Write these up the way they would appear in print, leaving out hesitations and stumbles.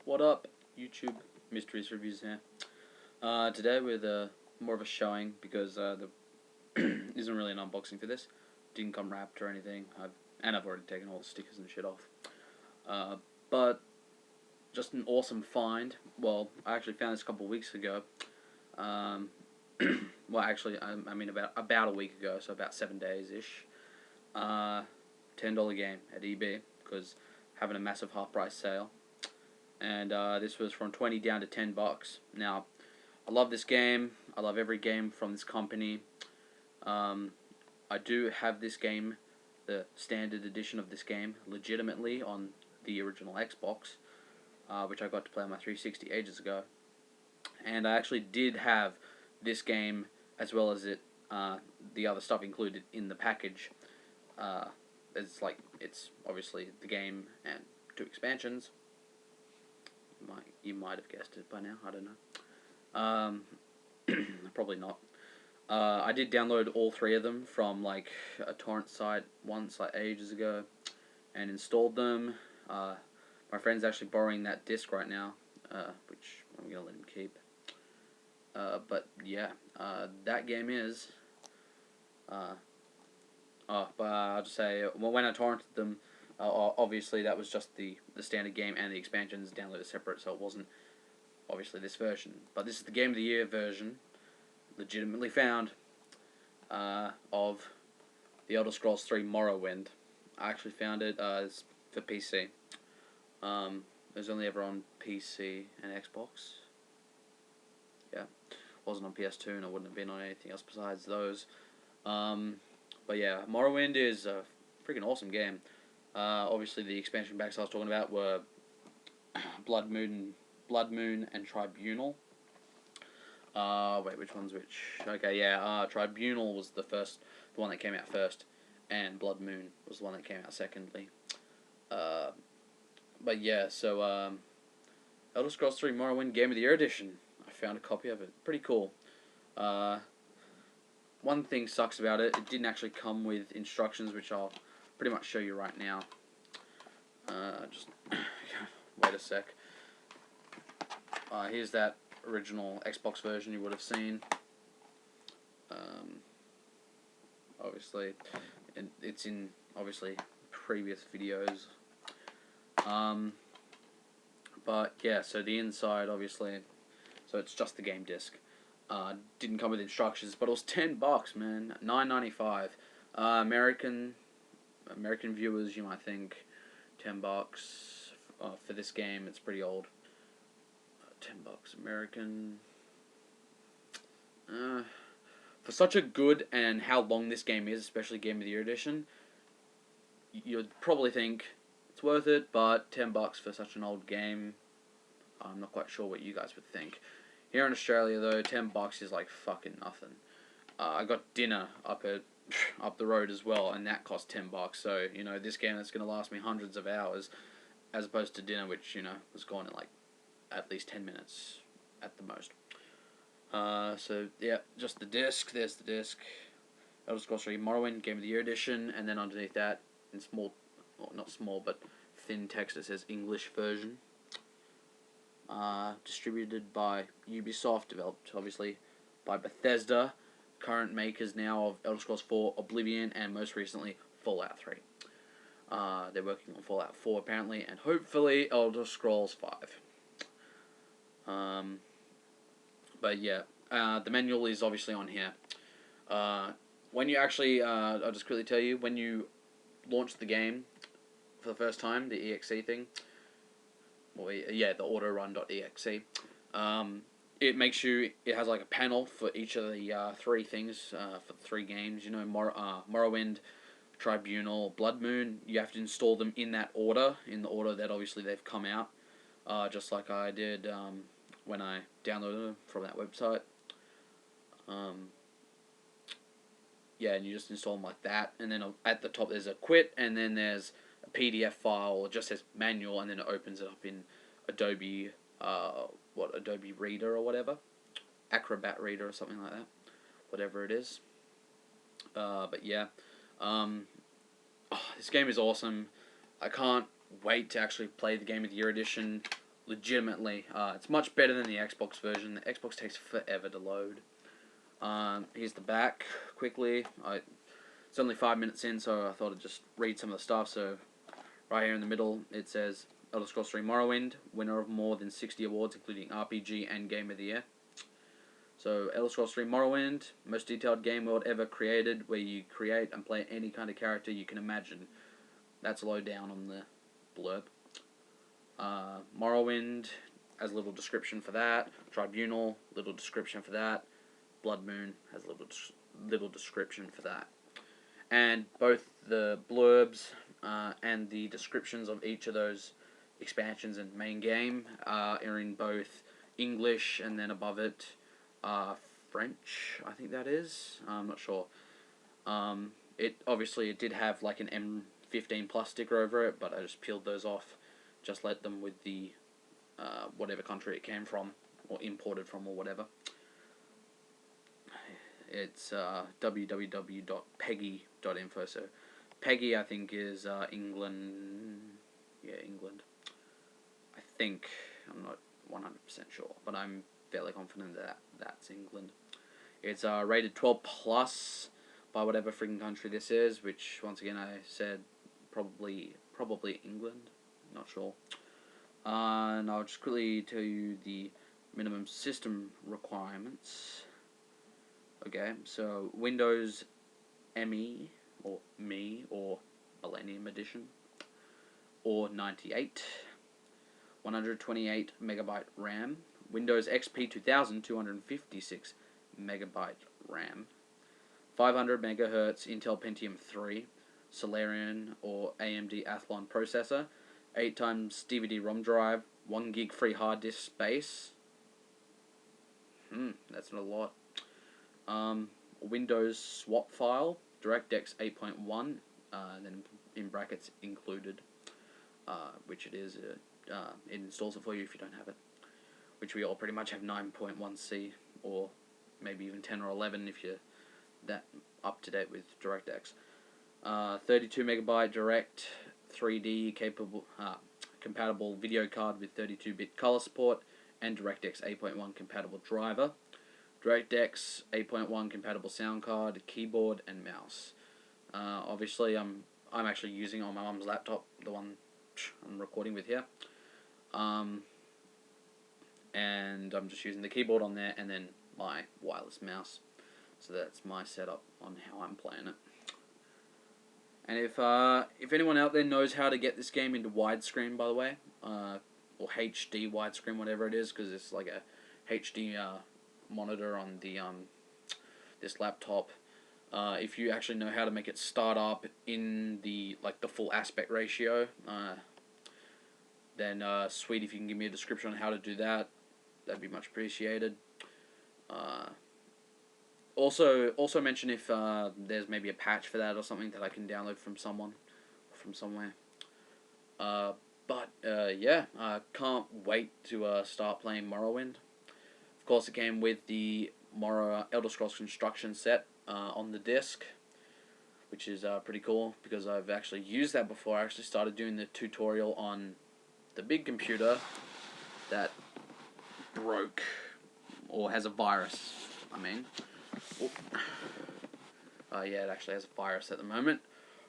What up, YouTube? MrRhysReviews here. Today with more of a showing because there isn't really an unboxing for this. Didn't come wrapped or anything. I've already taken all the stickers and shit off. But just an awesome find. Well, I actually found this a couple of weeks ago. Well, actually, I mean about a week ago, so about 7 days ish. $10 game at eBay because having a massive half price sale. And this was from 20 down to $10. Now, I love this game. I love every game from this company. I do have this game, the standard edition of this game, legitimately on the original Xbox, which I got to play on my 360 ages ago. And I actually did have this game as well as the other stuff included in the package. It's obviously the game and 2 expansions. You might have guessed it by now. I don't know. Probably not. I did download all 3 of them from like a torrent site once, like ages ago, and installed them. My friend's actually borrowing that disc right now, which I'm gonna let him keep. But yeah, that game is. But I'll just say, when I torrented them, obviously that was just the standard game, and the expansions downloaded separate, so it wasn't obviously this version. But this is the Game of the Year version, legitimately found, of The Elder Scrolls 3 Morrowind. I actually found it it's for PC. It was only ever on PC and Xbox. Yeah, wasn't on PS2, and it wouldn't have been on anything else besides those. But yeah, Morrowind is a freaking awesome game. Obviously, the expansion packs I was talking about were Blood Moon and Tribunal. Wait, which one's which? Okay, yeah, Tribunal was the one that came out first, and Blood Moon was the one that came out secondly. But yeah, so Elder Scrolls 3 Morrowind Game of the Year Edition. I found a copy of it. Pretty cool. One thing sucks about it, it didn't actually come with instructions, which I'll pretty much show you right now. Just wait a sec. Here's that original Xbox version you would have seen. Obviously, it's in obviously previous videos. But yeah, so the inside obviously, so it's just the game disc. Didn't come with instructions, but it was $10, man. $9.95. American viewers, you might think $10 for this game. It's pretty old. $10 American. For such a good and how long this game is, especially Game of the Year edition, you'd probably think it's worth it. But $10 for such an old game, I'm not quite sure what you guys would think. Here in Australia, though, $10 is like fucking nothing. I got dinner up the road as well, and that cost $10. So you know, this game that's gonna last me hundreds of hours, as opposed to dinner, which was gone in like at least 10 minutes at the most. So yeah, just the disc. There's the disc. Elder Scrolls 3 Morrowind Game of the Year Edition, and then underneath that, in small, well, not small, but thin text, it says English version. Distributed by Ubisoft, developed obviously by Bethesda, current makers now of Elder Scrolls 4, Oblivion, and most recently Fallout 3. They're working on Fallout 4 apparently, and hopefully Elder Scrolls 5. But yeah, the manual is obviously on here. When you actually, I'll just quickly tell you, when you launch the game for the first time, the EXE thing, well, yeah, the autorun.exe. It has like a panel for each of the 3 things for the 3 games. Morrowind, Tribunal, Blood Moon. You have to install them in that order, in the order that obviously they've come out. Just like I did when I downloaded them from that website. Yeah, and you just install them like that, and then at the top there's a quit, and then there's a PDF file. It just says manual, and then it opens it up in Adobe, Adobe Reader or whatever, Acrobat Reader or something like that, whatever it is. But yeah, this game is awesome. I can't wait to actually play the Game of the Year edition legitimately. It's much better than the Xbox version. The Xbox takes forever to load. Here's the back, quickly. It's only 5 minutes in, so I thought I'd just read some of the stuff. So, right here in the middle, it says, Elder Scrolls 3 Morrowind, winner of more than 60 awards, including RPG and Game of the Year. So, Elder Scrolls 3 Morrowind, most detailed game world ever created, where you create and play any kind of character you can imagine. That's low down on the blurb. Morrowind, as a little description for that. Tribunal, little description for that. Blood Moon has a little description for that. And both the blurbs and the descriptions of each of those expansions and main game are in both English and then above it French, I think that is. I'm not sure. It did have like an M15 plus sticker over it, but I just peeled those off. Just let them with the whatever country it came from or imported from or whatever. It's www.peggy.info. So Peggy, I think, is England. Yeah, England. I think. I'm not 100% sure, but I'm fairly confident that that's England. It's rated 12 plus by whatever freaking country this is, which once again I said probably England. Not sure. And I'll just quickly tell you the minimum system requirements. Okay, so Windows ME or Me or Millennium Edition or 98, 128 megabyte RAM, Windows XP 2000 256 megabyte RAM, 500 megahertz Intel Pentium 3, Solarian or AMD Athlon processor, 8 times DVD-ROM drive, 1 gig free hard disk space. That's not a lot. Windows swap file, DirectX 8.1, then in brackets included, which it is. It installs it for you if you don't have it, which we all pretty much have 9.1C or maybe even 10 or 11 if you're that up to date with DirectX. 32 megabyte direct 3D compatible video card with 32-bit color support and DirectX 8.1 compatible driver. DirectX 8.1 compatible sound card, keyboard, and mouse. Obviously, I'm actually using it on my mum's laptop, the one I'm recording with here. And I'm just using the keyboard on there and then my wireless mouse. So that's my setup on how I'm playing it. And if anyone out there knows how to get this game into widescreen, by the way, or HD widescreen, whatever it is, because it's like a HD monitor on the this laptop. If you actually know how to make it start up in the full aspect ratio, then sweet. If you can give me a description on how to do that, that'd be much appreciated. Also mention if there's maybe a patch for that or something that I can download from someone, from somewhere. Yeah, I can't wait to start playing Morrowind. Of course, it came with the Elder Scrolls Construction set on the disc, which is pretty cool because I've actually used that before. I actually started doing the tutorial on the big computer that broke or has a virus. Yeah, it actually has a virus at the moment.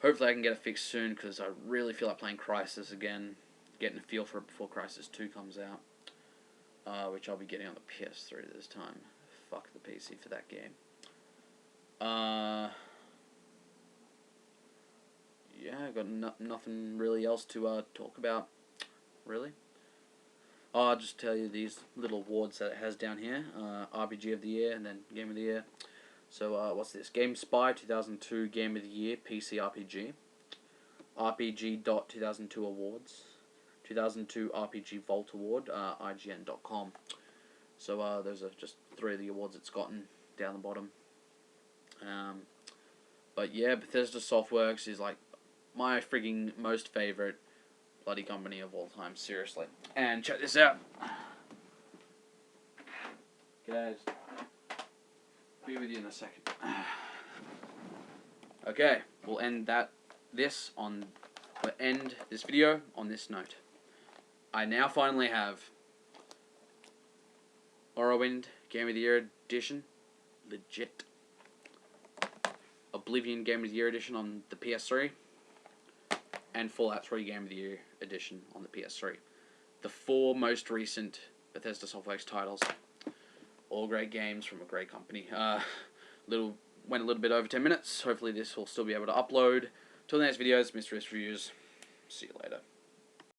Hopefully I can get it fixed soon because I really feel like playing Crysis again, getting a feel for it before Crysis 2 comes out, which I'll be getting on the PS3 this time. Fuck the PC for that game. Yeah, I got nothing really else to talk about, really. I'll just tell you these little awards that it has down here. RPG of the Year and then Game of the Year. So, what's this? Game Spy 2002 Game of the Year PC RPG. RPG.2002 Awards. 2002 RPG Vault Award, IGN.com. So, those are just 3 of the awards it's gotten down the bottom. But yeah, Bethesda Softworks is like my frigging most favorite bloody company of all time, seriously. And check this out. Guys, be with you in a second. Okay, we'll end this video on this note. I now finally have Morrowind Game of the Year Edition, legit. Oblivion Game of the Year Edition on the PS3, and Fallout 3 Game of the Year Edition on the PS3. The 4 most recent Bethesda Softworks titles. All great games from a great company. Went a little bit over 10 minutes. Hopefully this will still be able to upload. Till the next videos, MrRhysReviews. See you later.